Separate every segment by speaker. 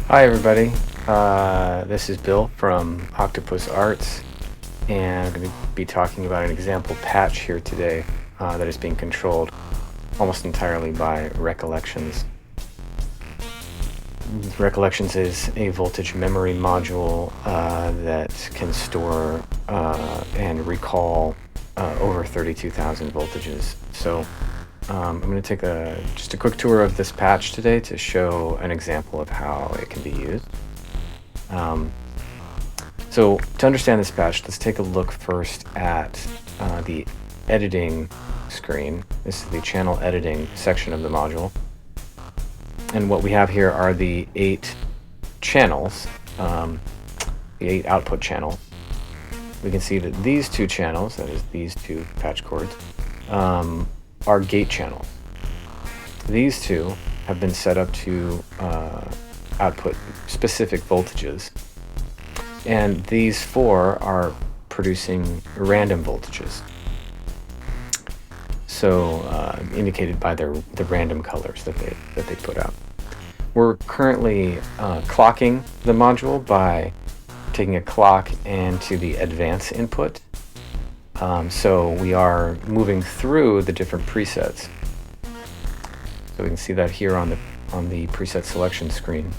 Speaker 1: Hi everybody, this is Bill from Octopus Arts, and I'm going to be talking about an example patch here today that is being controlled almost entirely by Recollections. Recollections is a voltage memory module that can store and recall over 32,000 voltages. So I'm going to take just a quick tour of this patch today to show an example of how it can be used. So to understand this patch, let's take a look first at the editing screen. This is the channel editing section of the module. And what we have here are the 8 channels, the 8 output channels. We can see that these 2 channels, that is these 2 patch cords, are gate channels. These 2 have been set up to output specific voltages, and these 4 are producing random voltages, so indicated by the random colors that they put out. We're currently clocking the module by taking a clock into the advance input. So we are moving through the different presets. So we can see that here on the preset selection screen,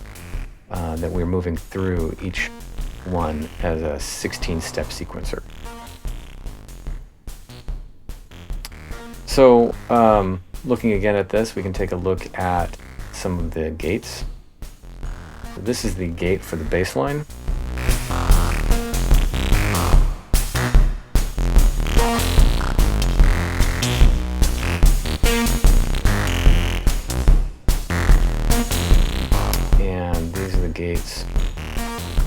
Speaker 1: that we're moving through each one as a 16-step sequencer. So looking again at this, we can take a look at some of the gates. So this is the gate for the baseline. And these are the gates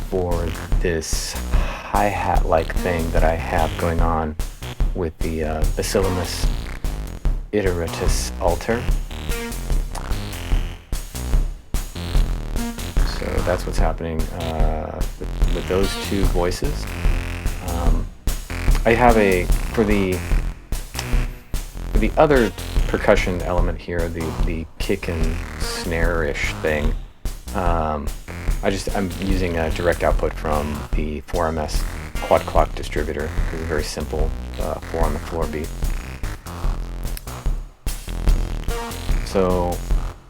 Speaker 1: for this hi-hat-like thing that I have going on with the Bacillus iteratus alter. So that's what's happening with those 2 voices. I have for the other percussion element here, the kick and snare-ish thing. I'm using a direct output from the 4MS quad clock distributor. It's a very simple 4 on the floor beat. So,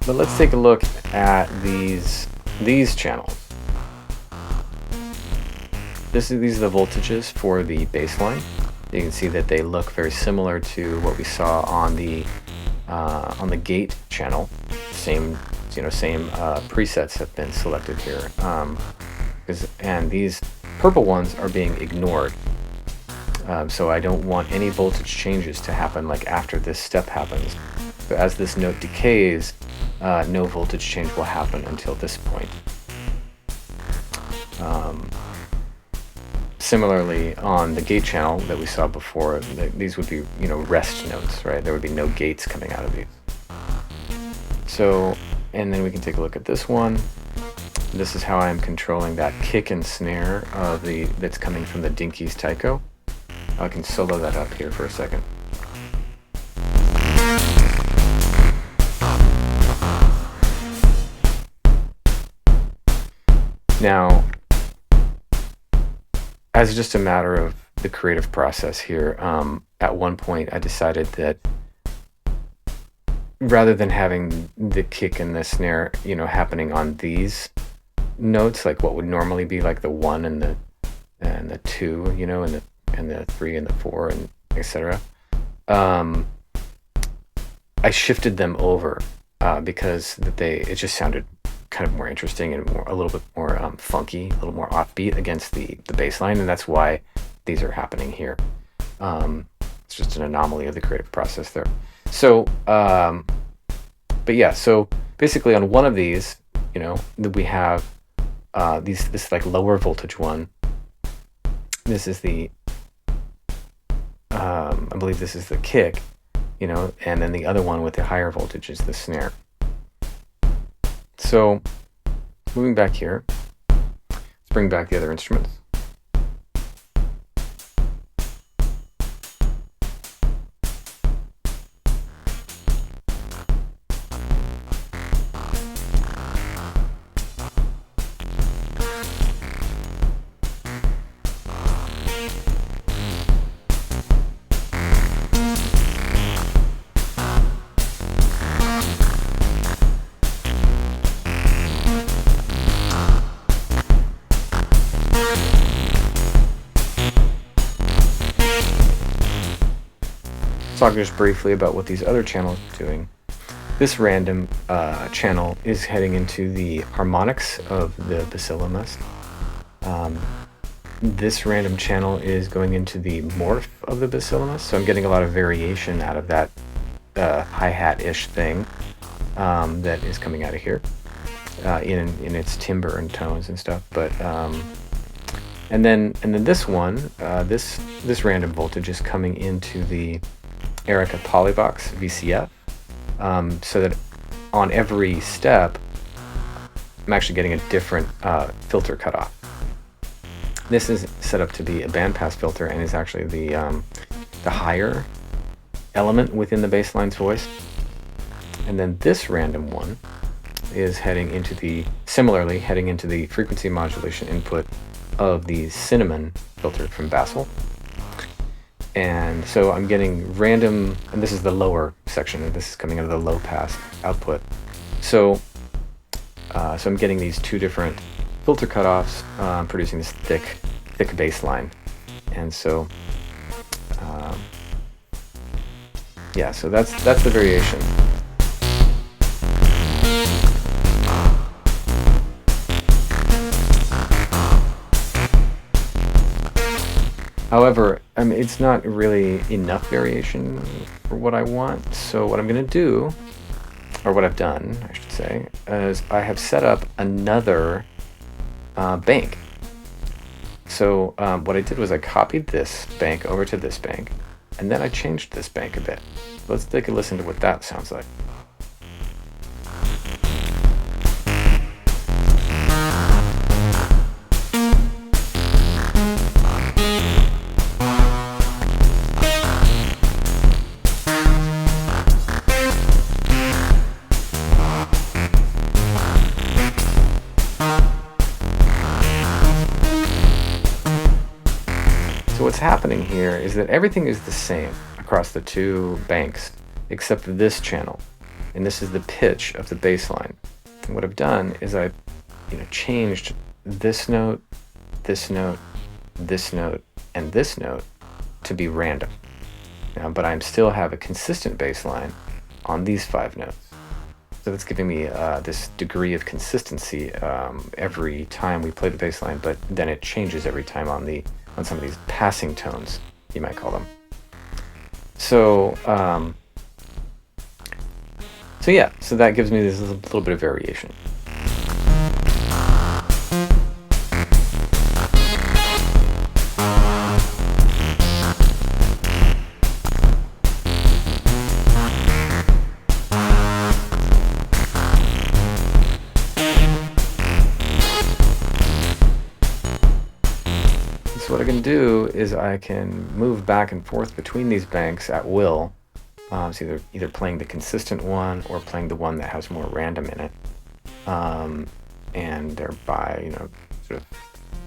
Speaker 1: but let's take a look at these channels. These are the voltages for the baseline. You can see that they look very similar to what we saw on the gate channel. Same presets have been selected here, and these purple ones are being ignored. So I don't want any voltage changes to happen like after this step happens. So as this note decays, no voltage change will happen until this point. Similarly, on the gate channel that we saw before, these would be rest notes, right? There would be no gates coming out of these. So, and then we can take a look at this one. This is how I'm controlling that kick and snare that's coming from the Dinky's Taiko. I can solo that up here for a second. Now, as just a matter of the creative process here, at one point I decided that rather than having the kick and the snare, happening on these notes, like what would normally be like the 1 and the 2, and the 3 and the 4, and etc. I shifted them over because it just sounded kind of more interesting and a little bit more funky, a little more offbeat against the baseline, and that's why these are happening here. It's just an anomaly of the creative process there. So, but yeah, so basically on one of these, we have this like lower voltage one. This is the, I believe this is the kick, and then the other one with the higher voltage is the snare. So, moving back here, let's bring back the other instruments. talk just briefly about what these other channels are doing. This random channel is heading into the harmonics of the basilamus. This random channel is going into the morph of the basilamus, so I'm getting a lot of variation out of that hi-hat-ish thing that is coming out of here in its timbre and tones and stuff. But and then this one, this random voltage is coming into the Erica Polybox VCF, so that on every step, I'm actually getting a different filter cutoff. This is set up to be a bandpass filter and is actually the higher element within the bassline's voice. And then this random one is similarly heading into the frequency modulation input of the cinnamon filter from Bassel. And so I'm getting random, and this is the lower section, and this is coming out of the low pass output. So I'm getting these two different filter cutoffs, producing this thick bass line. And so yeah, so that's the variation. However, I mean, it's not really enough variation for what I want. So what I'm going to do, or what I've done, I should say, is I have set up another bank. So what I did was I copied this bank over to this bank, and then I changed this bank a bit. Let's take a listen to what that sounds like. So what's happening here is that everything is the same across the two banks, except for this channel, and this is the pitch of the bass line. And what I've done is I've changed this note, this note, this note, and this note to be random. Now, but I still have a consistent bass line on these 5 notes. So that's giving me this degree of consistency every time we play the bass line, but then it changes every time on some of these passing tones, you might call them. So yeah, so that gives me this little bit of variation. So what I can do is I can move back and forth between these banks at will. So either playing the consistent one or playing the one that has more random in it, and thereby, sort of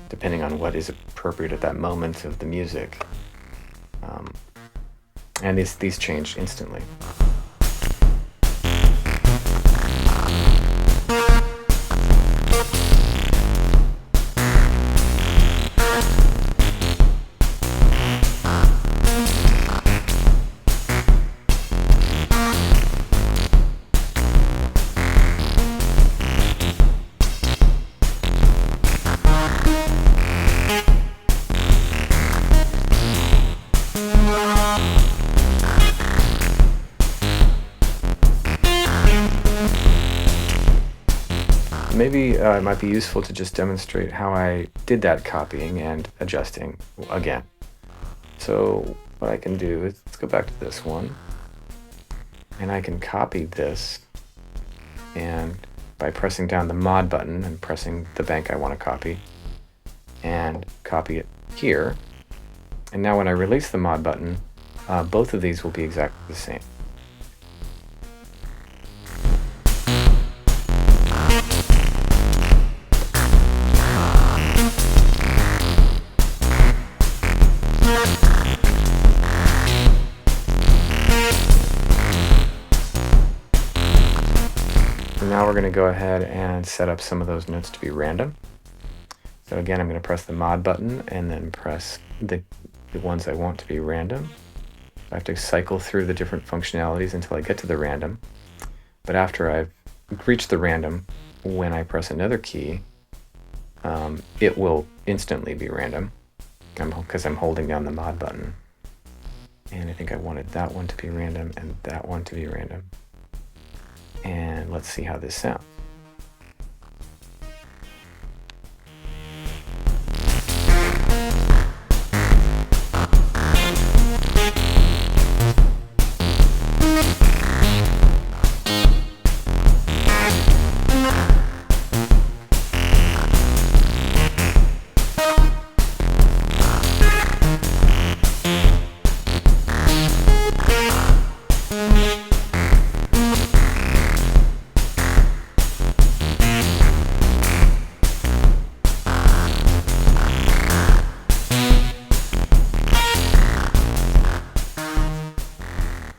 Speaker 1: depending on what is appropriate at that moment of the music. And these change instantly. Maybe it might be useful to just demonstrate how I did that copying and adjusting again. So what I can do is, let's go back to this one, and I can copy this, and by pressing down the mod button and pressing the bank I want to copy, and copy it here. And now when I release the mod button, both of these will be exactly the same. Now we're going to go ahead and set up some of those notes to be random. So again, I'm going to press the mod button and then press the ones I want to be random. I have to cycle through the different functionalities until I get to the random. But after I've reached the random, when I press another key, it will instantly be random because I'm holding down the mod button. And I think I wanted that one to be random and that one to be random. And let's see how this sounds.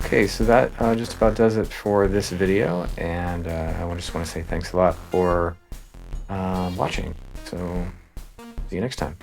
Speaker 1: Okay, so that just about does it for this video, and I just want to say thanks a lot for watching. So see you next time.